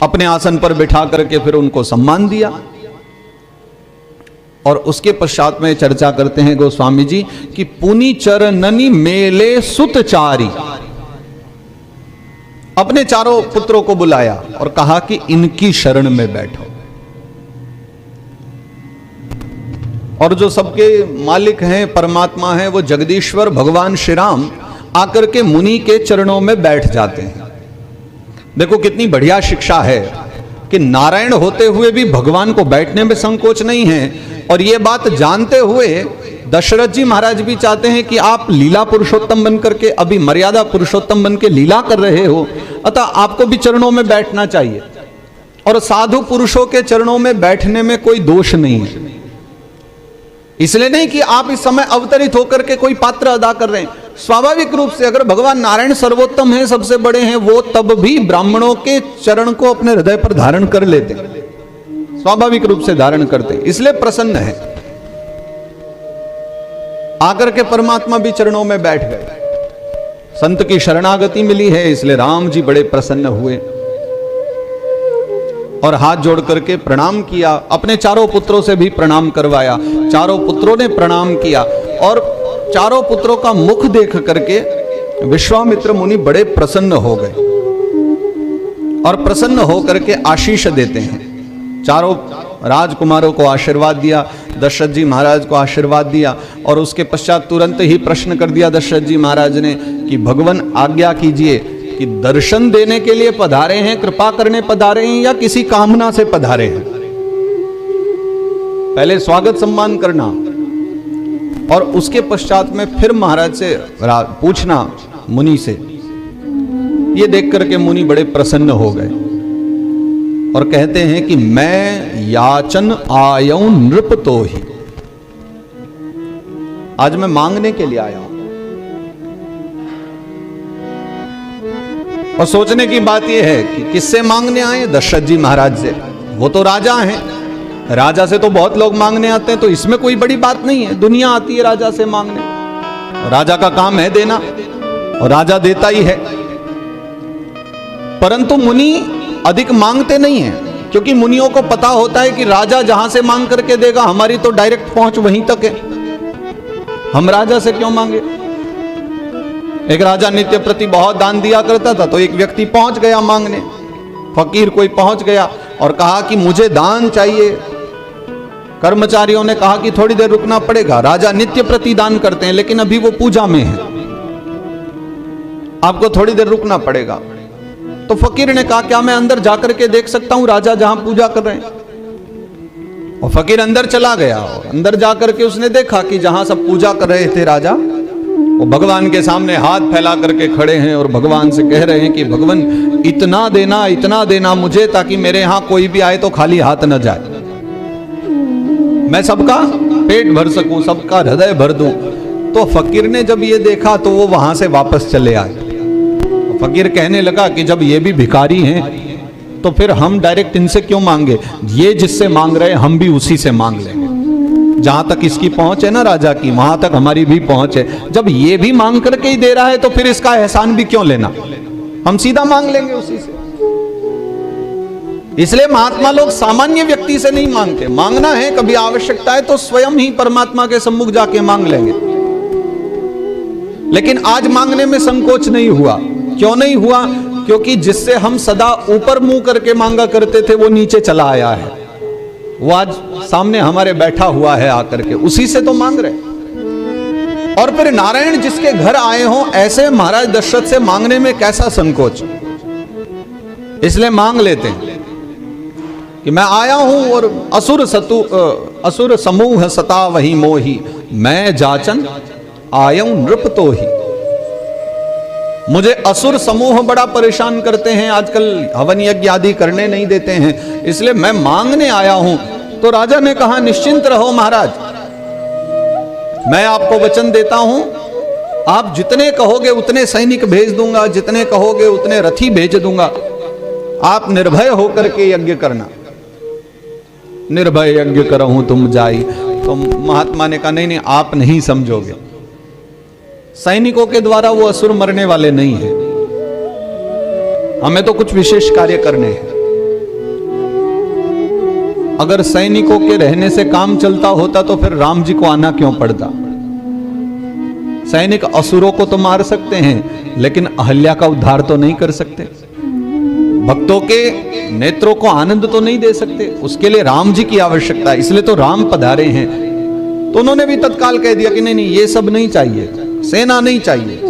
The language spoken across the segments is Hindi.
अपने आसन पर बिठा करके फिर उनको सम्मान दिया। और उसके पश्चात में चर्चा करते हैं गोस्वामी जी कि पुनि चरणनि मेले सुतचारी, अपने चारों पुत्रों को बुलाया और कहा कि इनकी शरण में बैठो। और जो सबके मालिक हैं, परमात्मा हैं, वो जगदीश्वर भगवान श्री राम आकर के मुनि के चरणों में बैठ जाते हैं। देखो कितनी बढ़िया शिक्षा है कि नारायण होते हुए भी भगवान को बैठने में संकोच नहीं है। और ये बात जानते हुए दशरथ जी महाराज भी चाहते हैं कि आप लीला पुरुषोत्तम बनकर के, अभी मर्यादा पुरुषोत्तम बन के लीला कर रहे हो, अतः आपको भी चरणों में बैठना चाहिए। और साधु पुरुषों के चरणों में बैठने में कोई दोष नहीं है। इसलिए नहीं कि आप इस समय अवतरित होकर के कोई पात्र अदा कर रहे हैं। स्वाभाविक रूप से अगर भगवान नारायण सर्वोत्तम हैं, सबसे बड़े हैं, वो तब भी ब्राह्मणों के चरण को अपने हृदय पर धारण कर लेते हैं, स्वाभाविक रूप से धारण करते हैं, इसलिए प्रसन्न है। आकर के परमात्मा भी चरणों में बैठ गए। संत की शरणागति मिली है, इसलिए राम जी बड़े प्रसन्न हुए और हाथ जोड़ करके प्रणाम किया। अपने चारों पुत्रों से भी प्रणाम करवाया। चारों पुत्रों ने प्रणाम किया और चारों पुत्रों का मुख देख करके विश्वामित्र मुनि बड़े प्रसन्न हो गए और प्रसन्न होकर के आशीष देते हैं। चारों राजकुमारों को आशीर्वाद दिया, दशरथ जी महाराज को आशीर्वाद दिया और उसके पश्चात तुरंत ही प्रश्न कर दिया दशरथ जी महाराज ने कि भगवान आज्ञा कीजिए कि दर्शन देने के लिए पधारे हैं, कृपा करने पधारे हैं या किसी कामना से पधारे हैं। पहले स्वागत सम्मान करना और उसके पश्चात में फिर महाराज से पूछना मुनि से। ये देख करके मुनि बड़े प्रसन्न हो गए और कहते हैं कि मैं याचन आयऊ नृप तो ही, आज मैं मांगने के लिए आया हूं। और सोचने की बात यह है कि किससे मांगने आए? दशरथ जी महाराज से। वो तो राजा हैं, राजा से तो बहुत लोग मांगने आते हैं, तो इसमें कोई बड़ी बात नहीं है। दुनिया आती है राजा से मांगने, राजा का काम है देना और राजा देता ही है। परंतु मुनि अधिक मांगते नहीं है, क्योंकि मुनियों को पता होता है कि राजा जहां से मांग करके देगा, हमारी तो डायरेक्ट पहुंच वहीं तक है, हम राजा से क्यों मांगे। एक राजा नित्य प्रति बहुत दान दिया करता था, तो एक व्यक्ति पहुंच गया मांगने, फकीर कोई पहुंच गया और कहा कि मुझे दान चाहिए। कर्मचारियों ने कहा कि थोड़ी देर रुकना पड़ेगा, राजा नित्य प्रति दान करते हैं लेकिन अभी वो पूजा में है, आपको थोड़ी देर रुकना पड़ेगा। तो फकीर ने कहा क्या मैं अंदर जाकर के देख सकता हूं राजा जहां पूजा कर रहे हैं? और फकीर अंदर चला गया और अंदर जाकर के उसने देखा कि जहां सब पूजा कर रहे थे राजा, वो भगवान के सामने हाथ फैला करके खड़े हैं और भगवान से कह रहे हैं कि भगवान इतना देना मुझे, ताकि मेरे यहां कोई भी आए तो खाली हाथ न जाए, मैं सबका पेट भर सकूं, सबका हृदय भर दूं। तो फकीर ने जब ये देखा तो वो वहां से वापस चले आए। फकीर कहने लगा कि जब ये भी भिखारी हैं तो फिर हम डायरेक्ट इनसे क्यों मांगे, ये जिससे मांग रहे हैं हम भी उसी से मांग लेंगे। जहां तक इसकी पहुंच है ना राजा की, वहां तक हमारी भी पहुंच है। जब ये भी मांग करके ही दे रहा है तो फिर इसका एहसान भी क्यों लेना, हम सीधा मांग लेंगे उसी से। इसलिए महात्मा लोग सामान्य व्यक्ति से नहीं मांगते, मांगना है कभी आवश्यकता है तो स्वयं ही परमात्मा के सम्मुख जाके मांग लेंगे। लेकिन आज मांगने में संकोच नहीं हुआ। क्यों नहीं हुआ? क्योंकि जिससे हम सदा ऊपर मुंह करके मांगा करते थे वो नीचे चला आया है, वो आज सामने हमारे बैठा हुआ है आकर के, उसी से तो मांग रहे। और फिर नारायण जिसके घर आए हों, ऐसे महाराज दशरथ से मांगने में कैसा संकोच। इसलिए मांग लेते हैं कि मैं आया हूं और असुर समूह सता वही मोही, मैं जाचन आयऊ नृप तो ही। मुझे असुर समूह बड़ा परेशान करते हैं, आजकल हवन यज्ञ आदि करने नहीं देते हैं, इसलिए मैं मांगने आया हूं। तो राजा ने कहा निश्चिंत रहो महाराज, मैं आपको वचन देता हूं, आप जितने कहोगे उतने सैनिक भेज दूंगा, जितने कहोगे उतने रथी भेज दूंगा, आप निर्भय होकर के यज्ञ करना। निर्भय यज्ञ करहूं तुम जाई। तो महात्मा ने कहा नहीं आप नहीं समझोगे, सैनिकों के द्वारा वो असुर मरने वाले नहीं है, हमें तो कुछ विशेष कार्य करने हैं। अगर सैनिकों के रहने से काम चलता होता तो फिर राम जी को आना क्यों पड़ता? सैनिक असुरों को तो मार सकते हैं लेकिन अहल्या का उद्धार तो नहीं कर सकते, भक्तों के नेत्रों को आनंद तो नहीं दे सकते, उसके लिए राम जी की आवश्यकता है, इसलिए तो राम पधारे हैं। तो उन्होंने भी तत्काल कह दिया कि नहीं नहीं, ये सब नहीं चाहिए, सेना नहीं चाहिए,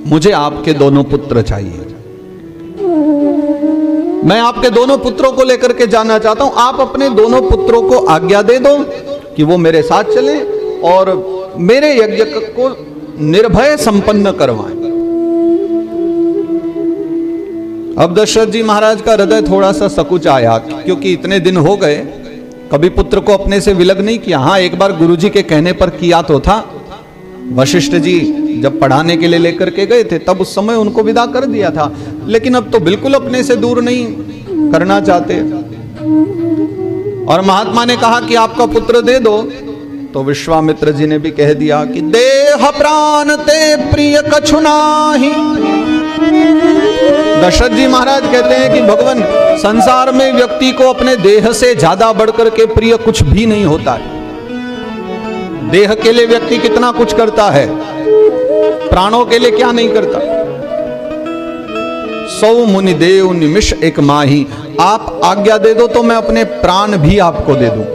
मुझे आपके दोनों पुत्र चाहिए। मैं आपके दोनों पुत्रों को लेकर के जाना चाहता हूं, आप अपने दोनों पुत्रों को आज्ञा दे दो कि वो मेरे साथ चले और मेरे यज्ञ को निर्भय संपन्न करवाएं। अब दशरथ जी महाराज का हृदय थोड़ा सा सकुच आया, क्योंकि इतने दिन हो गए कभी पुत्र को अपने से विलग नहीं किया। हाँ, एक बार गुरुजी के कहने पर किया तो था, वशिष्ठ जी जब पढ़ाने के लिए लेकर के गए थे तब उस समय उनको विदा कर दिया था, लेकिन अब तो बिल्कुल अपने से दूर नहीं करना चाहते। और महात्मा ने कहा कि आपका पुत्र दे दो, तो विश्वामित्र जी ने भी कह दिया कि देह प्राण ते प्रिय कछु नाहि। दशरथ जी महाराज कहते हैं कि भगवान, संसार में व्यक्ति को अपने देह से ज्यादा बढ़कर के प्रिय कुछ भी नहीं होता है। देह के लिए व्यक्ति कितना कुछ करता है, प्राणों के लिए क्या नहीं करता। सौ मुनि देव निमिष एक माही, आप आज्ञा दे दो तो मैं अपने प्राण भी आपको दे दूं।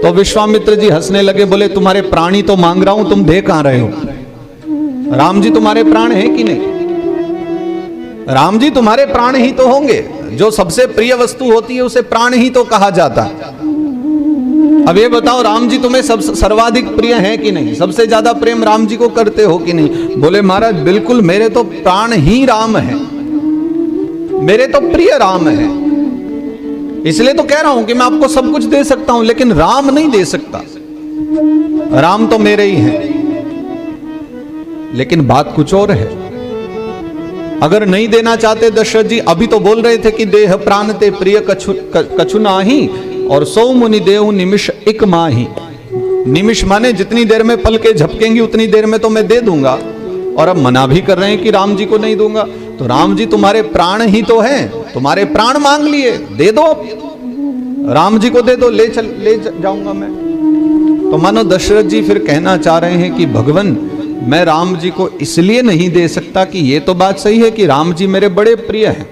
तो विश्वामित्र जी हंसने लगे, बोले तुम्हारे प्राण ही तो मांग रहा हूं, तुम दे कहां रहे हो? राम जी तुम्हारे प्राण हैं कि नहीं? राम जी तुम्हारे प्राण ही तो होंगे, जो सबसे प्रिय वस्तु होती है उसे प्राण ही तो कहा जाता है। अब ये बताओ, राम जी तुम्हें सब सर्वाधिक प्रिय हैं कि नहीं? सबसे ज्यादा प्रेम राम जी को करते हो कि नहीं? बोले महाराज बिल्कुल, मेरे तो प्राण ही राम हैं, मेरे तो प्रिय राम हैं, इसलिए तो कह रहा हूं कि मैं आपको सब कुछ दे सकता हूं, लेकिन राम नहीं दे सकता। राम तो मेरे ही हैं। लेकिन बात कुछ और है, अगर नहीं देना चाहते दशरथ जी, अभी तो बोल रहे थे कि देह प्राण ते प्रिय कछु नाहि और सौ मुनि देव निमिष एक माही। निमिष माने जितनी देर में पल के झपकेंगी उतनी देर में तो मैं दे दूंगा, और अब मना भी कर रहे हैं कि राम जी को नहीं दूंगा। तो राम जी तुम्हारे प्राण ही तो हैं, तुम्हारे प्राण मांग लिए, दे दो, राम जी को दे दो, ले जाऊंगा मैं। तो मानो दशरथ जी फिर कहना चाह रहे हैं कि भगवान, मैं राम जी को इसलिए नहीं दे सकता कि ये तो बात सही है कि राम जी मेरे बड़े प्रिय हैं,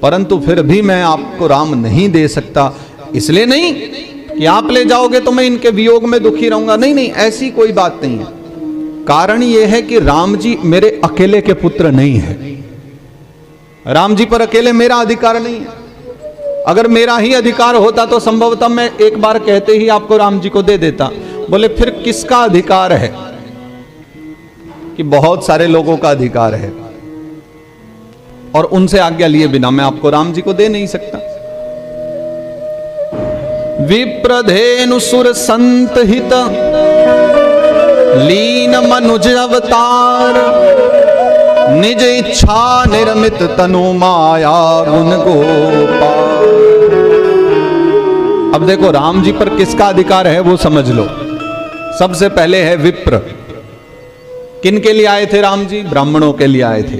परंतु फिर भी मैं आपको राम नहीं दे सकता। इसलिए नहीं कि आप ले जाओगे तो मैं इनके वियोग में दुखी रहूंगा, नहीं नहीं, ऐसी कोई बात नहीं है। कारण यह है कि राम जी मेरे अकेले के पुत्र नहीं है, राम जी पर अकेले मेरा अधिकार नहीं है। अगर मेरा ही अधिकार होता तो संभवतः मैं एक बार कहते ही आपको राम जी को दे देता। बोले फिर किसका अधिकार है? कि बहुत सारे लोगों का अधिकार है, और उनसे आज्ञा लिए बिना मैं आपको राम जी को दे नहीं सकता। विप्रधेनु सुर संत हित लीन मनुज अवतार, निज इच्छा निर्मित तनु माया गुण गोपाल। अब देखो राम जी पर किसका अधिकार है वो समझ लो। सबसे पहले है विप्र। किन के लिए आए थे राम जी? ब्राह्मणों के लिए आए थे,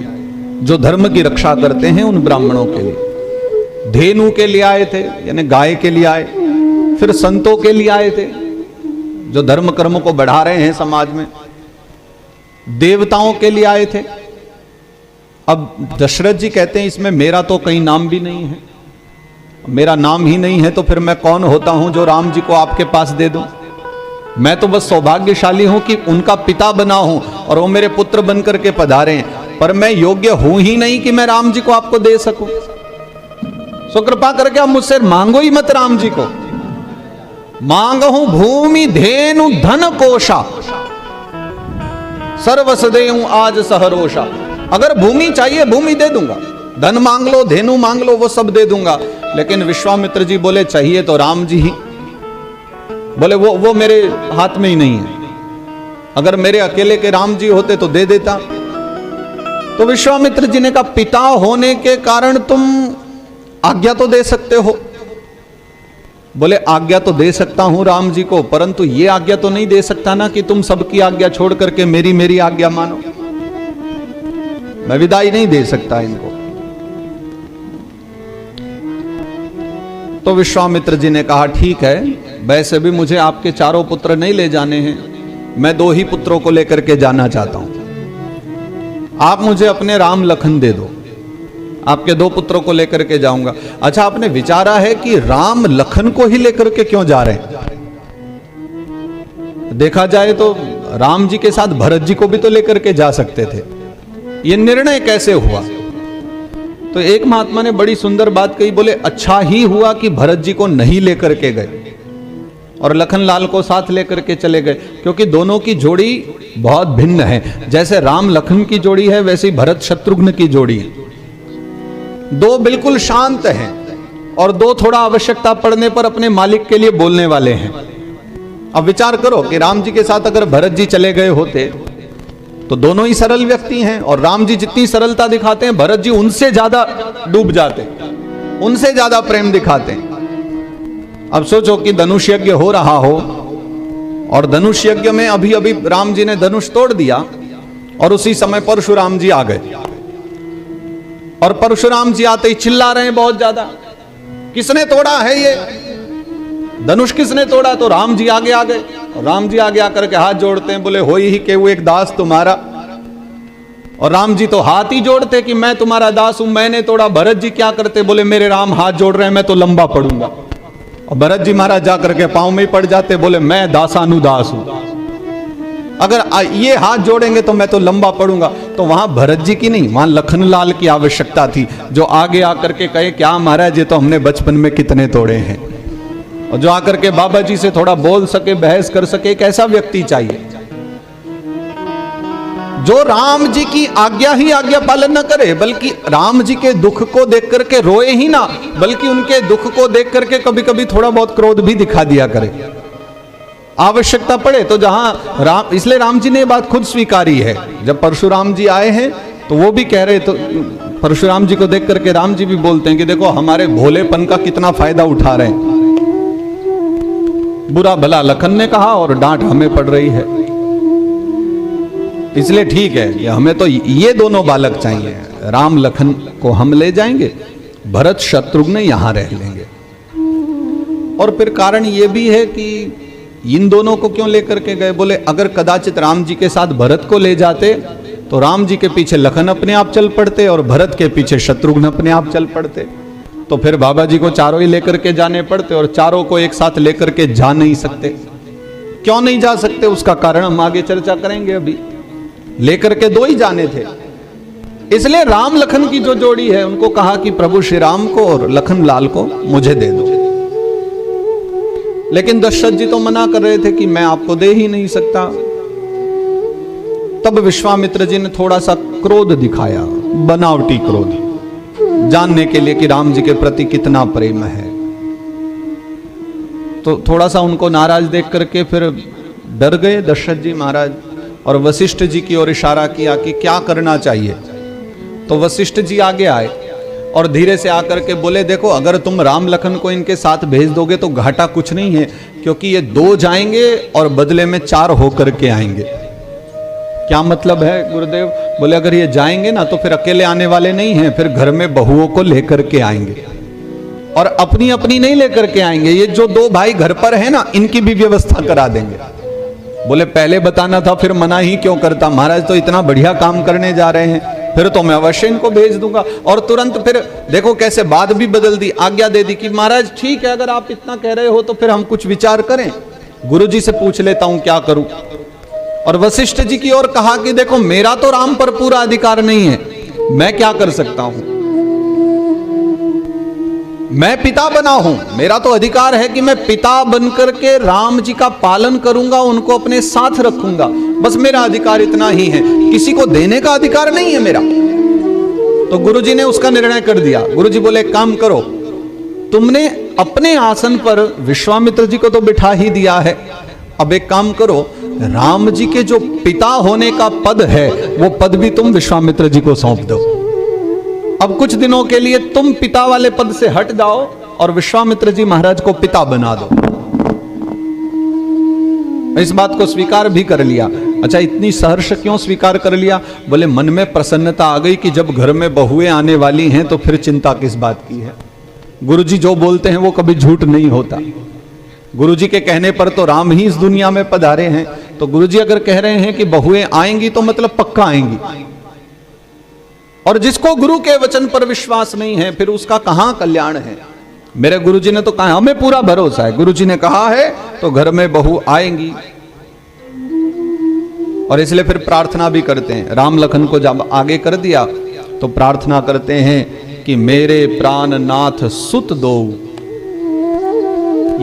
जो धर्म की रक्षा करते हैं उन ब्राह्मणों के लिए। धेनु के लिए आए थे, यानी गाय के लिए आए। फिर संतों के लिए आए थे, जो धर्म कर्म को बढ़ा रहे हैं समाज में। देवताओं के लिए आए थे। अब दशरथ जी कहते हैं इसमें मेरा तो कहीं नाम भी नहीं है, मेरा नाम ही नहीं है तो फिर मैं कौन होता हूं जो राम जी को आपके पास दे दूं? मैं तो बस सौभाग्यशाली हूं कि उनका पिता बना हूं और वो मेरे पुत्र बनकर के पधारे हैं, पर मैं योग्य हूं ही नहीं कि मैं राम जी को आपको दे सकूं। सो कृपा करके आप मुझसे मांगो ही मत राम जी को। मांगहूं भूमि धेनु धन कोशा, सर्वस देऊं आज सहरोषा। अगर भूमि चाहिए भूमि दे दूंगा, धन मांग लो, धेनु मांग लो, वो सब दे दूंगा। लेकिन विश्वामित्र जी बोले चाहिए तो राम जी ही। बोले वो मेरे हाथ में ही नहीं है, अगर मेरे अकेले के राम जी होते तो दे देता। तो विश्वामित्र जी ने कहा पिता होने के कारण तुम आज्ञा तो दे सकते हो। बोले आज्ञा तो दे सकता हूं राम जी को, परंतु ये आज्ञा तो नहीं दे सकता ना कि तुम सबकी आज्ञा छोड़ करके मेरी आज्ञा मानो। मैं विदाई नहीं दे सकता इनको। तो विश्वामित्र जी ने कहा ठीक है, वैसे भी मुझे आपके चारों पुत्र नहीं ले जाने हैं, मैं 2 ही पुत्रों को लेकर के जाना चाहता हूं। आप मुझे अपने राम लखन दे दो, आपके 2 पुत्रों को लेकर के जाऊंगा। अच्छा, आपने विचारा है कि राम लखन को ही लेकर के क्यों जा रहे हैं? देखा जाए तो राम जी के साथ भरत जी को भी तो लेकर के जा सकते थे। यह निर्णय कैसे हुआ? तो एक महात्मा ने बड़ी सुंदर बात कही, बोले अच्छा ही हुआ कि भरत जी को नहीं लेकर के गए और लखन लाल को साथ लेकर के चले गए, क्योंकि दोनों की जोड़ी बहुत भिन्न है। जैसे राम लखन की जोड़ी है, वैसे ही भरत शत्रुघ्न की जोड़ी है। 2 बिल्कुल शांत हैं और 2 थोड़ा आवश्यकता पड़ने पर अपने मालिक के लिए बोलने वाले हैं। अब विचार करो कि राम जी के साथ अगर भरत जी चले गए होते तो दोनों ही सरल व्यक्ति हैं, और राम जी जितनी सरलता दिखाते हैं भरत जी उनसे ज्यादा डूब जाते, उनसे ज्यादा प्रेम दिखाते हैं। अब सोचो कि धनुष यज्ञ हो रहा हो और धनुष यज्ञ में अभी अभी राम जी ने धनुष तोड़ दिया और उसी समय परशुराम जी आ गए, और परशुराम जी आते ही चिल्ला रहे हैं बहुत ज्यादा, किसने तोड़ा है ये धनुष, किसने तोड़ा? तो राम जी आगे आ गए, और राम जी आगे आकर के हाथ जोड़ते हैं, बोले हो ही के वो एक दास तुम्हारा। और राम जी तो हाथ ही जोड़ते कि मैं तुम्हारा दास हूं, मैंने तोड़ा। भरत जी क्या करते? बोले मेरे राम हाथ जोड़ रहे हैं, मैं तो लंबा पड़ूंगा। और भरत जी महाराज जाकर के पांव में ही पड़ जाते, बोले मैं दासानुदास हूं, अगर ये हाथ जोड़ेंगे तो मैं तो लंबा पड़ूंगा। तो वहां भरत जी की नहीं, वहां लखन लाल की आवश्यकता थी, जो आगे आकर के कहे क्या महाराज ये तो हमने बचपन में कितने तोड़े हैं, और जो आकर के बाबा जी से थोड़ा बोल सके, बहस कर सके। एक ऐसा व्यक्ति चाहिए जो राम जी की आज्ञा ही आज्ञा पालन न करे, बल्कि राम जी के दुख को देख करके रोए ही ना, बल्कि उनके दुख को देख करके कभी कभी थोड़ा बहुत क्रोध भी दिखा दिया करे, आवश्यकता पड़े तो। जहां राम, इसलिए राम जी ने ये बात खुद स्वीकारी है। जब परशुराम जी आए हैं तो वो भी कह रहे, तो परशुराम जी को देख करके राम जी भी बोलते हैं कि देखो हमारे भोलेपन का कितना फायदा उठा रहे हैं। बुरा भला लखन ने कहा और डांट हमें पड़ रही है, इसलिए ठीक है, हमें तो ये दोनों बालक चाहिए, राम लखन को हम ले जाएंगे, भरत शत्रुघ्न यहां रह लेंगे। और फिर कारण ये भी है कि इन दोनों को क्यों लेकर के गए? बोले अगर कदाचित राम जी के साथ भरत को ले जाते तो राम जी के पीछे लखन अपने आप चल पड़ते और भरत के पीछे शत्रुघ्न अपने आप चल पड़ते, तो फिर बाबा जी को चारों ही लेकर के जाने पड़ते, और चारों को एक साथ लेकर के जा नहीं सकते। क्यों नहीं जा सकते उसका कारण हम आगे चर्चा करेंगे। अभी लेकर के 2 ही जाने थे, इसलिए राम लखन की जो जोड़ी है उनको कहा कि प्रभु श्री राम को और लखन लाल को मुझे दे दो। लेकिन दशरथ जी तो मना कर रहे थे कि मैं आपको दे ही नहीं सकता। तब विश्वामित्र जी ने थोड़ा सा क्रोध दिखाया, बनावटी क्रोध, जानने के लिए कि राम जी के प्रति कितना प्रेम है। तो थोड़ा सा उनको नाराज देख करके फिर डर गए दशरथ जी महाराज, और वशिष्ठ जी की ओर इशारा किया कि क्या करना चाहिए। तो वशिष्ठ जी आगे आए और धीरे से आकर के बोले देखो अगर तुम राम लखन को इनके साथ भेज दोगे तो घाटा कुछ नहीं है, क्योंकि ये 2 जाएंगे और बदले में 4 होकर के आएंगे। क्या मतलब है गुरुदेव? बोले अगर ये जाएंगे ना तो फिर अकेले आने वाले नहीं हैं, फिर घर में बहुओं को लेकर के आएंगे, और अपनी अपनी नहीं लेकर के आएंगे। ये जो 2 भाई घर पर है ना, इनकी भी व्यवस्था करा देंगे। बोले पहले बताना था, फिर मना ही क्यों करता? महाराज तो इतना बढ़िया काम करने जा रहे हैं, फिर तो मैं अवश्य इनको भेज दूंगा। और तुरंत फिर देखो कैसे बात भी बदल दी, आज्ञा दे दी कि महाराज ठीक है, अगर आप इतना कह रहे हो तो फिर हम कुछ विचार करें, गुरुजी से पूछ लेता हूं क्या करूं। और वशिष्ठ जी की ओर कहा कि देखो मेरा तो राम पर पूरा अधिकार नहीं है, मैं क्या कर सकता हूं? मैं पिता बना हूं, मेरा तो अधिकार है कि मैं पिता बनकर के राम जी का पालन करूंगा, उनको अपने साथ रखूंगा, बस मेरा अधिकार इतना ही है, किसी को देने का अधिकार नहीं है मेरा। तो गुरुजी ने उसका निर्णय कर दिया। गुरुजी बोले काम करो, तुमने अपने आसन पर विश्वामित्र जी को तो बिठा ही दिया है, अब एक काम करो, राम जी के जो पिता होने का पद है वो पद भी तुम विश्वामित्र जी को सौंप दो। अब कुछ दिनों के लिए तुम पिता वाले पद से हट जाओ और विश्वामित्र जी महाराज को पिता बना दो। इस बात को स्वीकार भी कर लिया। अच्छा, इतनी सहर्ष क्यों स्वीकार कर लिया? बोले मन में प्रसन्नता आ गई कि जब घर में बहुएं आने वाली हैं तो फिर चिंता किस बात की है। गुरुजी जो बोलते हैं वो कभी झूठ नहीं होता। गुरुजी के कहने पर तो राम ही इस दुनिया में पधारे हैं, तो गुरुजी अगर कह रहे हैं कि बहुएं आएंगी तो मतलब पक्का आएंगी। और जिसको गुरु के वचन पर विश्वास नहीं है फिर उसका कहां कल्याण है। मेरे गुरुजी ने तो कहा, हमें पूरा भरोसा है, गुरुजी ने कहा है तो घर में बहू आएंगी। और इसलिए फिर प्रार्थना भी करते हैं। राम लखन को जब आगे कर दिया तो प्रार्थना करते हैं कि मेरे प्राण नाथ सुत दो,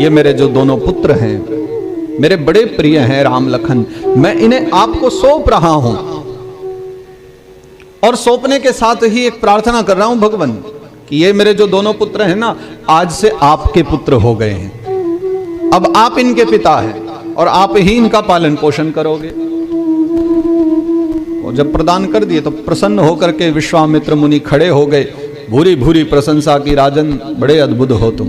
ये मेरे जो दोनों पुत्र हैं मेरे बड़े प्रिय हैं राम लखन, मैं इन्हें आपको सौंप रहा हूं। और सौंपने के साथ ही एक प्रार्थना कर रहा हूं भगवान कि ये मेरे जो दोनों पुत्र हैं ना, आज से आपके पुत्र हो गए हैं। अब आप इनके पिता हैं और आप ही इनका पालन पोषण करोगे। और जब प्रदान कर दिए तो प्रसन्न होकर के विश्वामित्र मुनि खड़े हो गए, भूरी भूरी प्रशंसा की, राजन बड़े अद्भुत हो तुम।